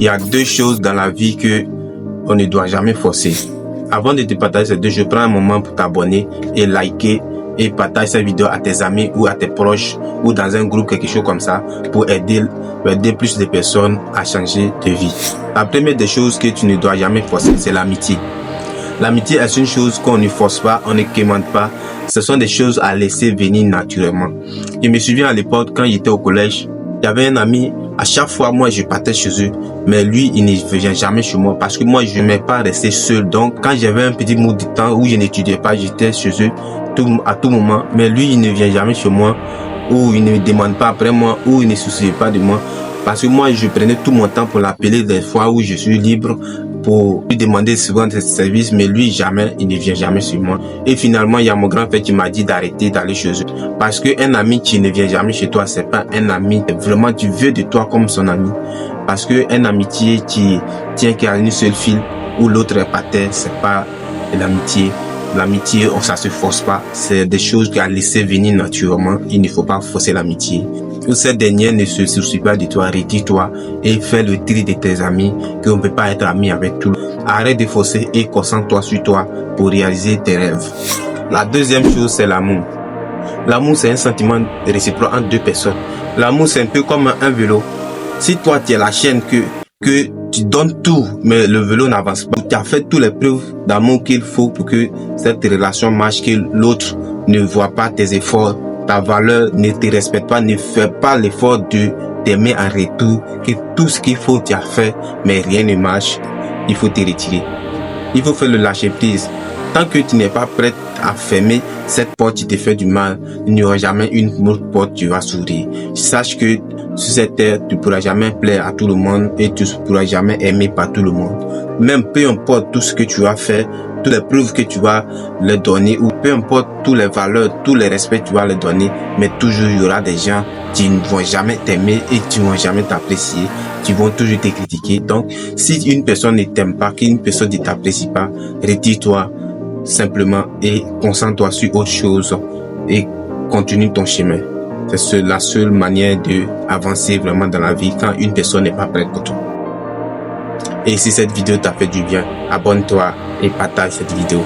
Il y a deux choses dans la vie que on ne doit jamais forcer. Avant de te partager ces deux, je prends un moment pour t'abonner et liker et partager cette vidéo à tes amis ou à tes proches ou dans un groupe, quelque chose comme ça, pour aider plus de personnes à changer de vie. La première des choses que tu ne dois jamais forcer, c'est l'amitié. L'amitié est une chose qu'on ne force pas, on ne quémande pas. Ce sont des choses à laisser venir naturellement. Je me souviens à l'époque, quand j'étais au collège, il y avait un ami, à chaque fois, moi, je partais chez eux. Mais lui, il ne vient jamais chez moi parce que moi, je n'aimais pas rester seul. Donc, quand j'avais un petit bout de temps où je n'étudiais pas, j'étais chez eux à tout moment. Mais lui, il ne vient jamais chez moi, ou il ne me demande pas après moi, ou il ne se soucie pas de moi. Parce que moi, je prenais tout mon temps pour l'appeler des fois où je suis libre, pour lui demander souvent des services, mais lui, jamais, il ne vient jamais sur moi. Et finalement, il y a mon grand frère qui m'a dit d'arrêter d'aller chez eux. Parce qu'un ami qui ne vient jamais chez toi, c'est pas un ami. Vraiment, tu veux de toi comme son ami. Parce qu'une amitié qui tient qu'à une seule fil, où l'autre est par terre, c'est pas de l'amitié. L'amitié, ça se force pas. C'est des choses qu'à laisser venir naturellement. Il ne faut pas forcer l'amitié. Ou cette dernière ne se soucie pas de toi, retire-toi et fais le tri de tes amis, qu'on ne peut pas être ami avec tout. Arrête de forcer et concentre-toi sur toi pour réaliser tes rêves. La deuxième chose, c'est l'amour. L'amour, c'est un sentiment réciproque entre deux personnes. L'amour, c'est un peu comme un vélo. Si toi, tu es la chaîne que tu donnes tout, mais le vélo n'avance pas, tu as fait toutes les preuves d'amour qu'il faut pour que cette relation marche, que l'autre ne voit pas tes efforts, ta valeur ne te respecte pas, ne fait pas l'effort de t'aimer en retour, que tout ce qu'il faut tu as fait, mais rien ne marche, il faut te retirer. Il faut faire le lâcher prise. Tant que tu n'es pas prêt à fermer cette porte qui te fait du mal, il n'y aura jamais une autre porte qui va s'ouvrir. Sache que sur cette terre, tu ne pourras jamais plaire à tout le monde et tu ne pourras jamais aimer par tout le monde. Même peu importe tout ce que tu vas faire, toutes les preuves que tu vas leur donner, ou peu importe toutes les valeurs, tous les respects que tu vas leur donner, mais toujours il y aura des gens qui ne vont jamais t'aimer et qui ne vont jamais t'apprécier, qui vont toujours te critiquer. Donc, si une personne ne t'aime pas, qu'une personne ne t'apprécie pas, retire-toi simplement et concentre-toi sur autre chose et continue ton chemin. C'est la seule manière d'avancer vraiment dans la vie quand une personne n'est pas prête pour toi. Et si cette vidéo t'a fait du bien, abonne-toi et partage cette vidéo.